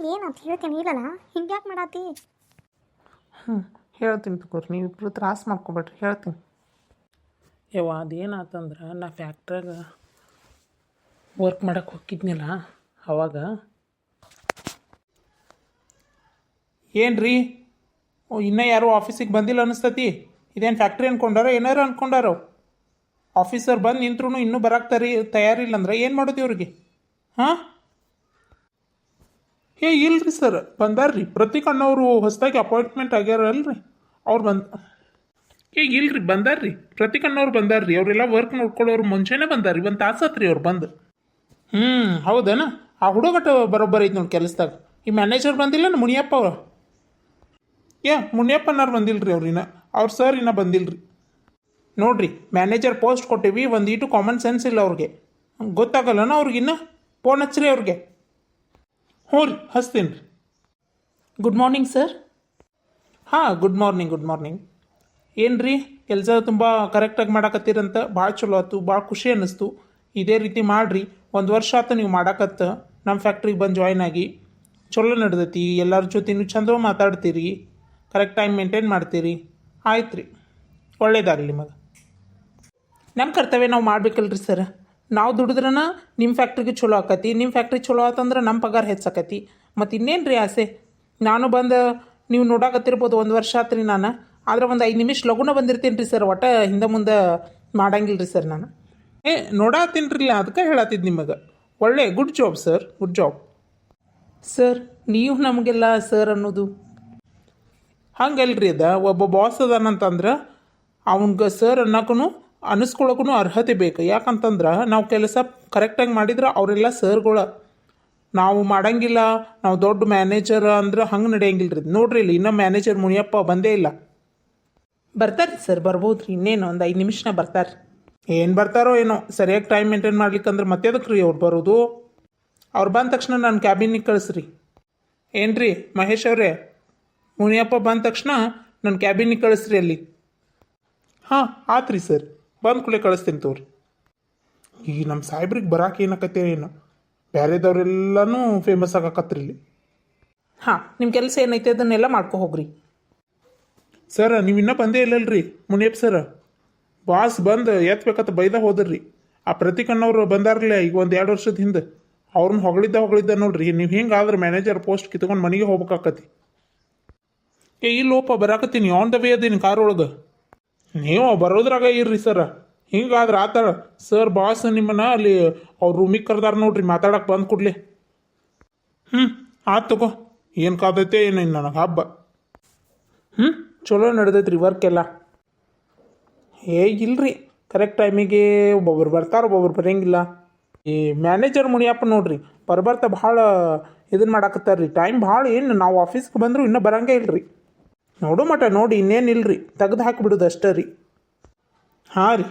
ಏನಂತ ಹೇಳ್ತೀನಿ ಇಲ್ಲಲ್ಲ ಹಿಂಗೆ ಯಾಕೆ ಮಾಡಾತಿ? ಹ್ಞೂ ಹೇಳ್ತೀನಿ ತಗೋರಿ, ನೀವಿಬ್ರು ತ್ರಾಸ ಮಾಡ್ಕೊಬೇಡ್ರಿ, ಹೇಳ್ತೀನಿ. ಯವ್ವ ಅದೇನಾತಂದ್ರೆ ನಾ ಫ್ಯಾಕ್ಟ್ರಾಗ ವರ್ಕ್ ಮಾಡಕ್ಕೆ ಹೋಗಿದ್ನಿಲ್ಲ ಅವಾಗ. ಏನು ರೀ, ಇನ್ನೂ ಯಾರೂ ಆಫೀಸಿಗೆ ಬಂದಿಲ್ಲ ಅನ್ನಿಸ್ತತಿ. ಇದೇನು ಫ್ಯಾಕ್ಟ್ರಿ ಅಂದ್ಕೊಂಡಾರೋ ಏನಾರು ಅಂದ್ಕೊಂಡಾರೋ. ಆಫೀಸರ್ ಬಂದು ನಿಂತ್ರು ಇನ್ನೂ ಬರೋಕ್ಕೆ ತಯಾರಿಲ್ಲ ಅಂದ್ರೆ ಏನು ಮಾಡೋದು ಇವ್ರಿಗೆ? ಹಾಂ ಇಲ್ರಿ ಸರ್, ಬಂದಾರ್ರಿ. ಪ್ರತೀಕ್ ಅಣ್ಣವರು ಹೊಸದಾಗಿ ಅಪಾಯಿಂಟ್ಮೆಂಟ್ ಆಗ್ಯಾರಲ್ರಿ, ಅವ್ರು ಇಲ್ರಿ ಬಂದಾರ್ರಿ. ಪ್ರತೀಕ್ ಅಣ್ಣವ್ರು ಬಂದಾರ್ರಿ. ಅವರೆಲ್ಲ ವರ್ಕ್ ನೋಡ್ಕೊಳ್ಳೋರು ಮುಂಚೆನೇ ಬಂದಾರ್ರಿ, ಒಂದು ತಾಸತ್ರಿ ಅವ್ರು ಬಂದು. ಹೌದೇನ? ಆ ಹುಡುಗಟ್ಟು ಬರೋಬ್ಬರ ಐತೆ ನೋಡಿ ಕೆಲಸದಾಗ. ಈ ಮ್ಯಾನೇಜರ್ ಬಂದಿಲ್ಲ ಮುನಿಯಪ್ಪ ಅವರು. ಮುನಿಯಪ್ಪನವ್ರು ಬಂದಿಲ್ರಿ ಅವ್ರಿನ್ನ, ಅವ್ರ ಸರ್ ಇನ್ನೂ ಬಂದಿಲ್ರಿ. ನೋಡ್ರಿ, ಮ್ಯಾನೇಜರ್ ಪೋಸ್ಟ್ ಕೊಟ್ಟಿವಿ, ಒಂದು ಈಟು ಕಾಮನ್ ಸೆನ್ಸ್ ಇಲ್ಲ ಅವ್ರಿಗೆ. ಗೊತ್ತಾಗಲ್ಲನ ಅವ್ರಿಗಿನ್ನ? ಫೋನ್ ಹಚ್ಚ್ರಿ ಅವ್ರಿಗೆ. ಹ್ಞೂ ರೀ, ಹಚ್ತೀನಿ ರೀ. Good morning sir. ಹಾಂ, ಗುಡ್ ಮಾರ್ನಿಂಗ್. ಏನು ರೀ, ಕೆಲಸ ತುಂಬ ಕರೆಕ್ಟಾಗಿ ಮಾಡಕತ್ತೀರಂತ ಭಾಳ ಚಲೋ ಆಯ್ತು, ಭಾಳ ಖುಷಿ ಅನ್ನಿಸ್ತು. ಇದೇ ರೀತಿ ಮಾಡಿರಿ. 1 ವರ್ಷ ಆಯ್ತು ನೀವು ಮಾಡಕತ್ತ ನಮ್ಮ ಫ್ಯಾಕ್ಟ್ರಿಗೆ ಬಂದು ಜಾಯ್ನ್ ಆಗಿ. ಚಲೋ ನಡೆದೈತಿ, ಎಲ್ಲರ ಜೊತೆನೂ ಚಂದ ಮಾತಾಡ್ತೀರಿ, ಕರೆಕ್ಟ್ ಟೈಮ್ ಮೇಂಟೈನ್ ಮಾಡ್ತೀರಿ. ಆಯ್ತು ರೀ, ಒಳ್ಳೇದಾಗಲಿ ನಿಮಗೆ. ನಮ್ಮ ಕರ್ತವ್ಯ ನಾವು ಮಾಡ್ಬೇಕಲ್ರಿ ಸರ್. ನಾವು ದುಡಿದ್ರನ ನಿಮ್ಮ ಫ್ಯಾಕ್ಟ್ರಿಗೆ ಚಲೋ ಆಕತಿ, ನಿಮ್ಮ ಫ್ಯಾಕ್ಟ್ರಿ ಚಲೋ ಆತಂದ್ರೆ ನಮ್ಮ ಪಗಾರ ಹೆಚ್ಚಾಕತಿ. ಮತ್ತು ಇನ್ನೇನು ರೀ ಆಸೆ? ನಾನು ಬಂದು ನೀವು ನೋಡಾಕತ್ತಿರ್ಬೋದು 1 ವರ್ಷ ಆತ್ರಿ ನಾನು, ಆದ್ರೆ ಒಂದು 5 ನಿಮಿಷ ಲಗುನ ಬಂದಿರ್ತೀನಿ ರೀ ಸರ್. ಒಟ್ಟು ಹಿಂದೆ ಮುಂದೆ ಮಾಡಂಗಿಲ್ಲ ರೀ ಸರ್ ನಾನು. ನೋಡಾತೀನಿ ರೀ, ಅದಕ್ಕೆ ಹೇಳತ್ತಿದ್ದು ನಿಮಗೆ. Good job sir, good job. Sir, ನೀವು ನಮಗೆಲ್ಲ ಸರ್ ಅನ್ನೋದು ಹಂಗಲ್ರಿ. ಒಬ್ಬ ಬಾಸ್ ಅದಾನಂತಂದ್ರೆ ಅವನ್ಗೆ ಸರ್ ಅನ್ನೋಕ್ಕೂ ಅನ್ನಿಸ್ಕೊಳಕ್ಕೂ ಅರ್ಹತೆ ಬೇಕು. ಯಾಕಂತಂದ್ರೆ ನಾವು ಕೆಲಸ ಕರೆಕ್ಟಾಗಿ ಮಾಡಿದ್ರೆ ಅವರೆಲ್ಲ ಸರ್ಗಳ. ನಾವು ಮಾಡಂಗಿಲ್ಲ, ನಾವು ದೊಡ್ಡ ಮ್ಯಾನೇಜರ್ ಅಂದ್ರೆ ಹಂಗೆ ನಡೆಯಂಗಿಲ್ಲ ರೀ. ನೋಡ್ರಿ ಇಲ್ಲಿ ಇನ್ನೂ ಮ್ಯಾನೇಜರ್ ಮುನಿಯಪ್ಪ ಬಂದೇ ಇಲ್ಲ. ಬರ್ತಾರೆ ಸರ್, ಬರ್ಬೋದು ರೀ. ಇನ್ನೇನು ಒಂದು 5 ನಿಮಿಷನ ಬರ್ತಾರೆ. ಏನು ಬರ್ತಾರೋ ಏನೋ, ಸರಿಯಾಗಿ ಟೈಮ್ ಮೇಂಟೈನ್ ಮಾಡ್ಲಿಕ್ಕಂದ್ರೆ ಮತ್ತೆ ಅದಕ್ಕೆ ರೀ ಅವ್ರು ಬರೋದು. ಅವ್ರು ಬಂದ ತಕ್ಷಣ ನಾನು ಕ್ಯಾಬಿನಿಗೆ ಕಳಿಸ್ರಿ. ಏನು ರೀ ಮಹೇಶ್ ಅವರೇ, ಮುನಿಯಪ್ಪ ಬಂದ ತಕ್ಷಣ ನನ್ನ ಕ್ಯಾಬಿನಿಗೆ ಕಳಿಸ್ರಿ ಅಲ್ಲಿ. ಹಾಂ ಆತ್ರಿ ಸರ್, ಬಂದ ಕೂಡಲೇ ಕಳಿಸ್ತೀನಿ ತೋರಿ. ಈಗ ನಮ್ಮ ಸಾಹೇಬ್ರಿಗೆ ಬರಾಕೆ ಏನಕತ್ತೆ ಏನು, ಬೇರೆದವ್ರೆಲ್ಲನೂ ಫೇಮಸ್ ಆಗಕತ್ರಿ ಇಲ್ಲಿ. ಹಾಂ, ನಿಮ್ಮ ಕೆಲಸ ಏನೈತೆ ಅದನ್ನೆಲ್ಲ ಮಾಡ್ಕೊ ಹೋಗ್ರಿ. ಸರ್, ನೀವು ಇನ್ನೂ ಬಂದೇ ಇಲ್ಲಲ್ರಿ ಮುನಿಯಪ್ಪ ಸರ್. ಬಾಸ್ ಬಂದು ಎತ್ಬೇಕತ್ತ ಬೈದ ಹೋದ್ರಿ. ಆ ಪ್ರತೀಕ್ ಅಣ್ಣವ್ರು ಬಂದಾರಲ್ಲ ಈಗ 1-2 ವರ್ಷದ ಹಿಂದೆ, ಅವ್ರನ್ನ ಹೊಗಳಿದ್ದ ನೋಡ್ರಿ. ನೀವು ಹಿಂಗಾದ್ರೆ ಮ್ಯಾನೇಜರ್ ಪೋಸ್ಟ್ ಕಿತ್ಕೊಂಡು ಮನೆಗೆ ಹೋಗ್ಬೇಕಾಕತಿ. ಇಲ್ಲೋಪ ಬರಾಕತ್ತೀನಿ, ಆನ್ ದ ವೇ ಅದೀನಿ ಕಾರ್ ಒಳಗೆ. ನೀವು ಬರೋದ್ರಾಗ ಇರ್ರಿ ಸರ್. ಹಿಂಗಾದ್ರೆ ಆತಾಳ ಸರ್, ಬಾಸ್ ನಿಮ್ಮನ್ನ ಅಲ್ಲಿ ಅವ್ರ ರೂಮಿಗೆ ಕರೆದಾರ ನೋಡ್ರಿ ಮಾತಾಡಕ್ಕೆ ಬಂದು ಕೊಡ್ಲಿ. ಆತು ತಗೋ, ಏನು ಕಾದೈತೆ ಏನು ನನಗೆ ಹಬ್ಬ. ಚಲೋ ನಡೆದೈತೆ ರೀ ವರ್ಕ್ ಎಲ್ಲ. ಇಲ್ರಿ, ಕರೆಕ್ಟ್ ಟೈಮಿಗೆ ಒಬ್ಬೊಬ್ರು ಬರ್ತಾರೆ, ಒಬ್ಬೊಬ್ರು ಬರೋಂಗಿಲ್ಲ. ಈ ಮ್ಯಾನೇಜರ್ ಮುನಿಯಪ್ಪ ನೋಡ್ರಿ ಬರ್ತಾ ಭಾಳ ಇದನ್ನು ಮಾಡಾಕತ್ತಾರ ರೀ. ಟೈಮ್ ಭಾಳ ಏನು ನಾವು ಆಫೀಸ್ಗೆ ಬಂದರೂ ಇನ್ನೂ ಬರೋಂಗೇ ಇಲ್ರಿ. ನೋಡು ಮಟ ನೋಡಿ ಇನ್ನೇನಿಲ್ರಿ, ತೆಗ್ದು ಹಾಕಿಬಿಡೋದು ಅಷ್ಟೇ ರೀ. ಹಾಂ ರೀ.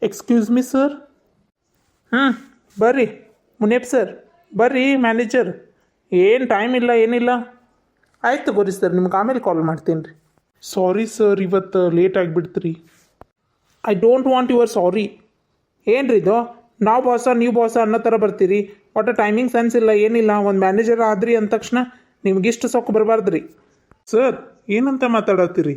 Excuse me sir. ಬರ್ರಿ ಮುನಿಯಪ್ಪ ಸರ್, ಬರ್ರಿ ಮ್ಯಾನೇಜರ್. ಏನು ಟೈಮ್ ಇಲ್ಲ ಏನಿಲ್ಲ. ಆಯ್ತು ತಗೋರಿ ಸರ್, ನಿಮ್ಗೆ ಆಮೇಲೆ ಕಾಲ್ ಮಾಡ್ತೀನಿ ರೀ. ಸಾರಿ ಸರ್, ಇವತ್ತು ಲೇಟ್ ಆಗಿಬಿಡ್ತು. ಐ ಡೋಂಟ್ ವಾಂಟ್ ಯುವರ್ ಸಾರಿ. ಏನು ರೀ ಇದು, ನಾವು ಬಾಸ ನೀವು ಬಾಸ ಅನ್ನೋ ಥರ ಬರ್ತೀರಿ. ಒಟ್ಟು ಟೈಮಿಂಗ್ ಸೆನ್ಸ್ ಇಲ್ಲ ಏನಿಲ್ಲ. ಒಂದು ಮ್ಯಾನೇಜರ್ ಆದ್ರಿ ಅಂದ ತಕ್ಷಣ ನಿಮ್ಗಿಷ್ಟು ಸೊಕ್ಕು ಬರಬಾರ್ದು ರೀ. ಸರ್, ಏನಂತ ಮಾತಾಡತ್ತೀರಿ?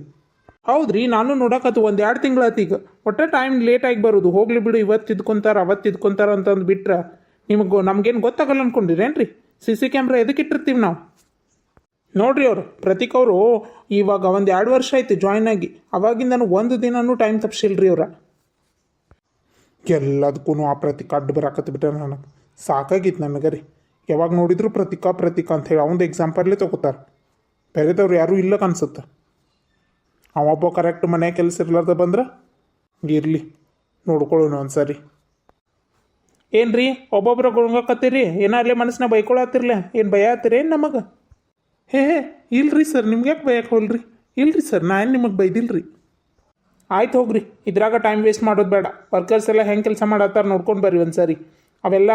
ಹೌದ್ರಿ, ನಾನು ನೋಡೋಕತ್ತು 1-2 ತಿಂಗಳಾಯ್ತು ಈಗ. ಒಟ್ಟು ಟೈಮ್ ಲೇಟಾಗಿ ಬರೋದು. ಹೋಗ್ಲಿ ಬಿಡು, ಇವತ್ತು ಇದ್ಕೊಂತಾರೆ ಅವತ್ತು ಇದ್ಕೊಂತಾರೆ ಅಂತಂದು ಬಿಟ್ರೆ ನಮಗೇನು ಗೊತ್ತಾಗಲ್ಲ ಅಂದ್ಕೊಂಡಿರೇನು ರೀ? CC ಕ್ಯಾಮ್ರಾ ಎದಕ್ಕೆ ಇಟ್ಟಿರ್ತೀವಿ ನಾವು? ನೋಡ್ರಿ ಅವರು ಪ್ರತೀಕ್ ಅವರು ಇವಾಗ 1-2 ವರ್ಷ ಆಯ್ತು ಜಾಯ್ನ್ ಆಗಿ. ಅವಾಗಿಂದನೂ ಒಂದು ದಿನನೂ ಟೈಮ್ ತಪ್ಪಿಸಿಲ್ರಿ ಅವ್ರ. ಎಲ್ಲದಕ್ಕೂ ಆ ಪ್ರತೀಕ್ ಅಡ್ಡು ಬರಾಕತ್ತು ಬಿಟ್ರೆ ನನಗೆ ಸಾಕಾಗಿತ್ತು ನನಗೆ ರೀ. ಯಾವಾಗ ನೋಡಿದ್ರು ಪ್ರತೀಕ ಅಂತ ಹೇಳಿ ಅವನದು ಎಕ್ಸಾಂಪಲ್ಲೇ ತೊಗೋತಾರೆ. ಬೇರೆದವ್ರು ಯಾರೂ ಇಲ್ಲ ಅನ್ಸುತ್ತೆ. ಅವೊಬ್ಬ ಕರೆಕ್ಟ್ ಮನೆ ಕೆಲಸ ಇರ್ಲಾರ್ದ ಬಂದ್ರೆ ಇರಲಿ, ನೋಡ್ಕೊಳ್ಳೋಣ ಒಂದು ಸರಿ. ಏನು ರೀ ಒಬ್ಬೊಬ್ರು ಗುಣಗಕತ್ತೀರಿ? ಏನಾರಲಿ ಮನಸ್ಸಿನ ಬೈಕೊಳತ್ತಿರ್ಲ? ಏನು ಭಯ ಹತ್ತಿರ ಏನು ನಮಗೆ? ಇಲ್ರಿ ಸರ್, ನಿಮ್ಗೆ ಯಾಕೆ ಭಯಕ್ಕೆ ಹೋಲ್ರಿ? ಇಲ್ರಿ ಸರ್, ನಾನು ನಿಮಗೆ ಬೈದಿಲ್ರಿ. ಆಯ್ತು ಹೋಗ್ರಿ, ಇದ್ರಾಗ ಟೈಮ್ ವೇಸ್ಟ್ ಮಾಡೋದು ಬೇಡ. ವರ್ಕರ್ಸ್ ಎಲ್ಲ ಹೆಂಗೆ ಕೆಲಸ ಮಾಡತ್ತಾರ ನೋಡ್ಕೊಂಡು ಬರ್ರಿ ಒಂದು ಸರಿ. ಅವೆಲ್ಲ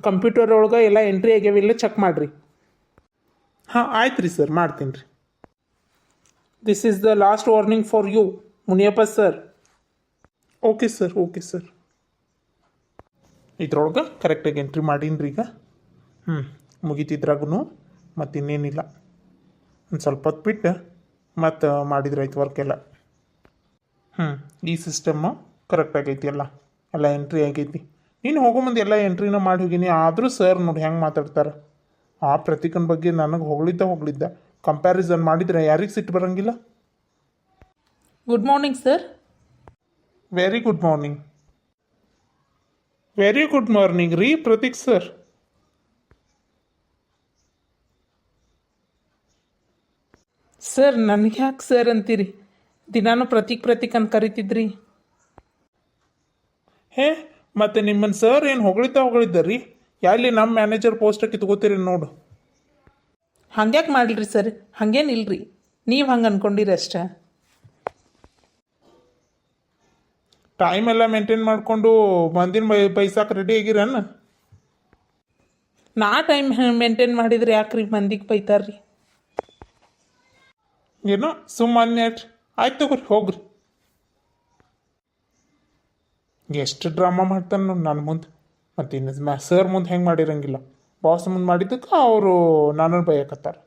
ಕಂಪ್ಯೂಟರ್ ಒಳಗೆ ಎಲ್ಲ ಎಂಟ್ರಿ ಆಗ್ಯಾವಿಲ್ಲ ಚೆಕ್ ಮಾಡಿರಿ. ಹಾಂ ಆಯ್ತು ರೀ ಸರ್, ಮಾಡ್ತೀನಿ ರೀ. This is the last warning for you Muniyappa sir. Okay sir. ಇದ್ರೊಳಗೆ ಕರೆಕ್ಟಾಗಿ ಎಂಟ್ರಿ ಮಾಡೀನಿ ರೀ ಈಗ. ಮುಗಿತಿದ್ರಾಗೂ ಮತ್ತು ಇನ್ನೇನಿಲ್ಲ. ಒಂದು ಸ್ವಲ್ಪ ಹೊತ್ತು ಬಿಟ್ಟು ಮತ್ತು ಮಾಡಿದ್ರಾಯ್ತು ವರ್ಕ್ ಎಲ್ಲ. ಈ ಸಿಸ್ಟಮ್ಮು ಕರೆಕ್ಟ್ ಆಗೈತಿ ಎಲ್ಲ ಎಂಟ್ರಿ ಆಗೈತಿ. ನೀನು ಹೋಗೋ ಮುಂದೆ ಎಲ್ಲ ಎಂಟ್ರಿನ ಮಾಡಿ ಹೋಗೀನಿ. ಆದರೂ ಸರ್ ನೋಡಿ ಹೆಂಗೆ ಮಾತಾಡ್ತಾರೆ. ಆ ಪ್ರತೀಕನ ಬಗ್ಗೆ ನನಗೆ ಹೊಗಳಿದ್ದ ಕಂಪ್ಯಾರಿಸನ್ ಮಾಡಿದರೆ ಯಾರಿಗೆ ಸಿಟ್ಟು ಬರೋಂಗಿಲ್ಲ. Good morning sir. Very good morning. Very good morning ರೀ ಪ್ರತೀಕ್ ಸರ್. ಸರ್ ನನಗೆ ಯಾಕೆ ಸರ್ ಅಂತೀರಿ? ದಿನಾನು ಪ್ರತೀಕ್ ಅಂತ ಕರಿತಿದ್ರಿ. ಮತ್ತು ನಿಮ್ಮನ್ನು ಸರ್ ಏನು ಹೊಗಳಿದ್ದ ರೀ. ಯಾರಲ್ಲಿ ನಮ್ಮ ಮ್ಯಾನೇಜರ್ ಪೋಸ್ಟಕ್ಕೆ ಕಿತ್ಕೋತೀರಿ ನೋಡು. ಹಂಗ್ಯಾಕೆ ಮಾಡಿಲ್ರಿ ಸರ್? ಹಾಗೇನಿಲ್ರಿ, ನೀವು ಹಂಗೆ ಅಂದ್ಕೊಂಡಿರಿ ಅಷ್ಟೇ. ಟೈಮ್ ಎಲ್ಲ ಮೇಂಟೈನ್ ಮಾಡಿಕೊಂಡು ಮಂದಿನ ಬೈಸಾಕ ರೆಡಿ ಆಗಿರನ್ನ. ನಾ ಟೈಮ್ ಮೇಂಟೈನ್ ಮಾಡಿದ್ರೆ ಯಾಕ್ರಿ ಮಂದಿಗೆ ಬೈತಾರ್ರಿ? ಏನೋ ಸುಮ್ಮನೆ ಆಯ್ತು ತಗೋರಿ ಹೋಗ್ರಿ. ಎಷ್ಟು ಡ್ರಾಮಾ ಮಾಡ್ತಾನೆ ನೋಡಿ ನನ್ನ ಮುಂದೆ. ಮತ್ತು ಇನ್ನು ಸರ್ ಮುಂದೆ ಹೆಂಗೆ ಮಾಡಿರಂಗಿಲ್ಲ. ಬಾಸ್ ಮುಂದೆ ಮಾಡಿದ್ದಕ್ಕೆ ಅವರು ನನ್ನನ್ನು ಬೈಯಕತ್ತಾರೆ.